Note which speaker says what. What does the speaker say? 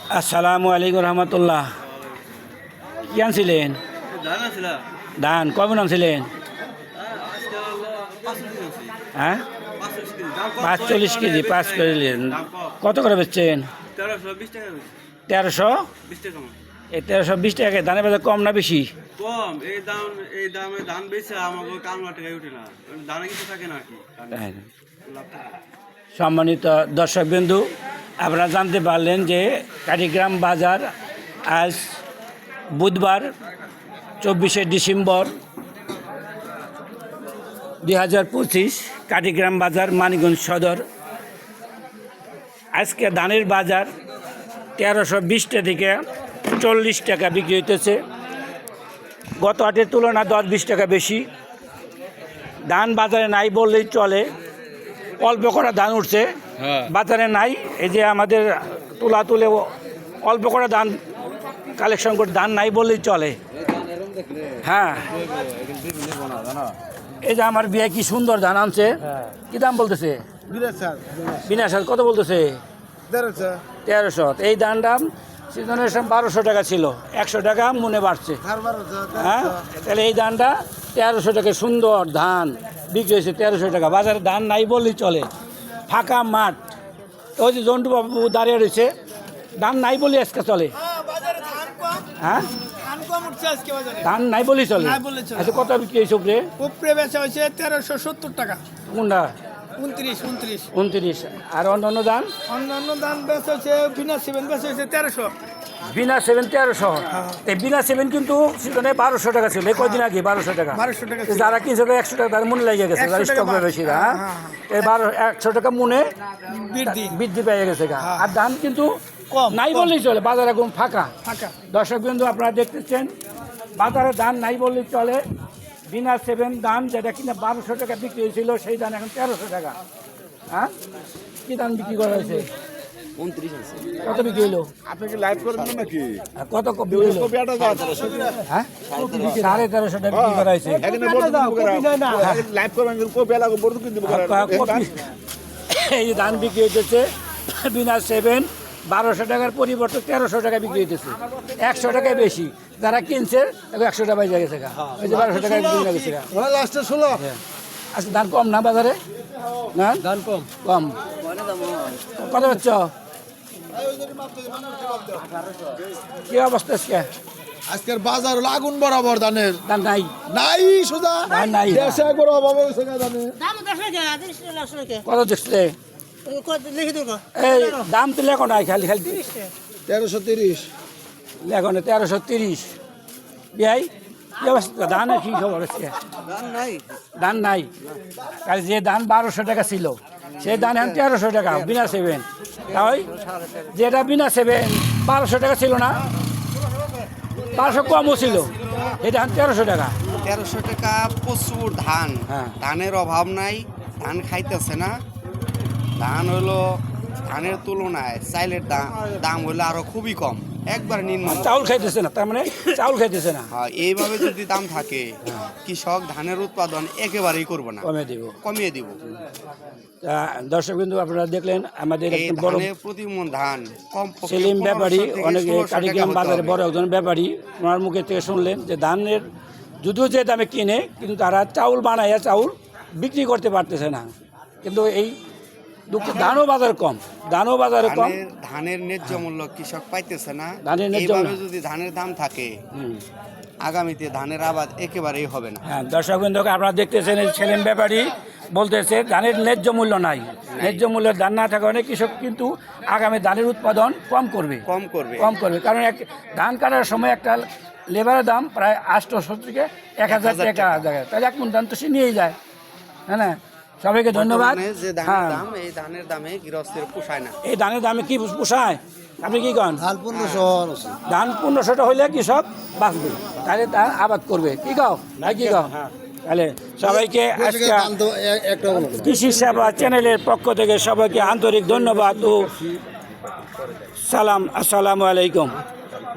Speaker 1: আসসালামু আলাইকুম রহমতুল্লাহ। কি আনছিলেন? ধান কবে আনছিলেন? হ্যাঁ, 45 কেজি 5 কেজি। কত করে বেচছেন? 1320 এই 1320 টাকা। ধানের বাজার কম না বেশি?
Speaker 2: কম। এই দামে ধান বেচে আমাকে কামলা টাকায় উঠে না, ধানে কিছু থাকে না কি।
Speaker 1: সম্মানিত দর্শকবৃন্দু, আপনারা জানতে পারলেন যে কাটিগ্রাম বাজার আজ বুধবার 24শে ডিসেম্বর 2025, কাটিগ্রাম বাজার মানিকগঞ্জ সদর। আজকে ধানের বাজার 1320 থেকে 40 টাকা বিক্রি হইতেছে। গত হাটের তুলনায় 10-20 টাকা বেশি। ধান বাজারে নাই বললেই চলে, অল্প করা ধান উঠছে, বাজারে নাই। এই যে আমাদের তুলে অল্প করে ধান কালেকশন করে, ধান নাই বললেই চলে। হ্যাঁ, এই যে আমার বিয়ে কি সুন্দর ধান আনছে। কি দাম বলতেছে? বিনা সার কত বলতেছে? 1300। এই ধান দাম সিজনের সময় 1200 টাকা ছিল, 100 টাকা মনে বাড়ছে। হ্যাঁ, তাহলে এই ধানটা 1300 টাকা সুন্দর ধান বিক্রি হয়েছে 1300 টাকা। বাজারে ধান নাই বললেই চলে, ফাঁকা মাঠ। ওই যে জন্টু বাবু দাঁড়িয়ে রয়েছে, ধান নাই বলে আজকে চলে। হ্যাঁ, ধান নাই বলেই চলে। আচ্ছা, কত বিক্রি হয়েছে?
Speaker 3: উপরে বেচা হয়েছে 1370 টাকা।
Speaker 1: কোনটা?
Speaker 3: 29।
Speaker 1: আর অন্যান্য ধান?
Speaker 3: অন্যান্য ধান বেচা হচ্ছে বিনা 7 বেচা হয়েছে 1300।
Speaker 1: বিনা 7 1300। এই বিনা 7 কিন্তু সিজনে 1200 টাকা ছিল, কয়দিন আগে 1200 টাকা। যারা কিনছে 100 টাকা তার মনে লেগে গেছে, যারা স্টক বেশি। হ্যাঁ, এই 100 টাকা মনে বৃদ্ধি পেয়ে গেছে। আর ধান কিন্তু নাই বললেই চলে, বাজার এখন ফাঁকা। দর্শক বিন্দু, আপনারা দেখতেছেন বাজারে ধান নাই বললেই চলে। বিনা 7 ধান যেটা কিনা 1200 টাকা বিক্রি হয়েছিল, সেই ধান এখন 1300 টাকা। হ্যাঁ, কি ধান বিক্রি করা হয়েছে?
Speaker 2: 29 আছে।
Speaker 1: কত বিক্রি হলো?
Speaker 4: আপনি কি লাইভ করবেন নাকি?
Speaker 1: কত বিক্রি হলো? হ্যাঁ, 1350 টাকা বিক্রি করা হয়েছে।
Speaker 4: লাইভ করবেন কপি লাগো বড় কিন্তু
Speaker 1: এই যে ধান বিক্রি হইতেছে বিনা 7 1200 টাকার পরিবর্তে 1300 টাকা বিক্রি হইতেছে, 100 টাকায় বেশি। যারা কিনছে 100 টাকা পাই গেছে। ওই যে 1200 টাকা বিক্রি হয়ে গেছে। আচ্ছা, ধান কম না বাজারে? না, ধান কম। কত হচ্ছে? কি অবস্থা আজকে?
Speaker 4: আজকের বাজার হলো আগুন বরাবর ধানের।
Speaker 1: ধান নাই
Speaker 4: সোজা
Speaker 1: ধান নাই।
Speaker 4: দেশে একবার অভাব হয়েছে ধানের।
Speaker 1: কত দেখছিলে? এই দাম তো লেখো নাই, খালি
Speaker 4: 1330
Speaker 1: লেখো না, 1330। বিয়াই কি অবস্থা? ধানের কি খবর আজকে? ধান নাই। কাল যে ধান 1200 টাকা ছিল, সেই ধান এখন 1300 টাকা বিনা 7। তাই যেটা বিনা 7 1200 টাকা ছিল না, 1200 কমও ছিল, এটা এখন 1300 টাকা।
Speaker 5: 1300 টাকা প্রচুর ধান।
Speaker 1: হ্যাঁ,
Speaker 5: ধানের অভাব নাই, ধান খাইতেছে না। ধান হলো ধানের তুলনায় চাইলের দাম হলো আরো খুবই কম, একবার নিম্ন।
Speaker 1: চাউল খাইতেছে না, তার মানে চাউল খাইতেছে না।
Speaker 5: হ্যাঁ, এইভাবে যদি দাম থাকে, কৃষক ধানের উৎপাদন একেবারেই করবে না, কমিয়ে দিব।
Speaker 1: দর্শক বিন্দু, আপনারা দেখলেন আমাদের বড়
Speaker 5: প্রতি মন ধান কম
Speaker 1: সেলিম ব্যাপারী, অনেকে কাটিগ্রাম বাজারে বড় একজন ব্যাপারী, ওনার মুখে থেকে শুনলেন যে ধানের যদিও যে দামে কিনে, কিন্তু তারা চাউল বানাইয়া চাউল বিক্রি করতে পারতেছে না। কিন্তু এই ধানও বাজার কম,
Speaker 5: ধানের ন্যায্য মূল্য কৃষক পাইতেছে না।
Speaker 1: এইভাবে
Speaker 5: যদি ধানের দাম থাকে, আগামীতে ধানের আবাদ একেবারেই হবে না।
Speaker 1: হ্যাঁ, দর্শক বিন্দুকে আপনারা দেখতেছেন, এই সেলিম ব্যাপারী বলতেছে ধানের ন্যায্য মূল্য নাই। ন্যায্য মূল্যের ধান না থাকা অনেক কৃষক কিন্তু আগামী ধানের উৎপাদন কম করবে। কারণ ধান কাটার সময় একটা লেবারের দাম প্রায় 800 থেকে 1000 টাকা জায়গায়, তাহলে এক মণ ধান তো সে নিয়েই যায়। হ্যাঁ না, সবাইকে ধন্যবাদ। হ্যাঁ,
Speaker 5: এই ধানের দামে গৃহস্থের পোষায় না।
Speaker 1: এই ধানের দামে কি পোষায়? আপনি কি কন?
Speaker 4: ধান 1500
Speaker 1: ধান 1500 হইলে কৃষক বাঁচবে, তাহলে তার আবাদ করবে। কি কও ভাই, কি কও? তাহলে সবাইকে আজকে কৃষি সেবা চ্যানেলের পক্ষ থেকে সবাইকে আন্তরিক ধন্যবাদ ও সালাম। আসসালামু আলাইকুম।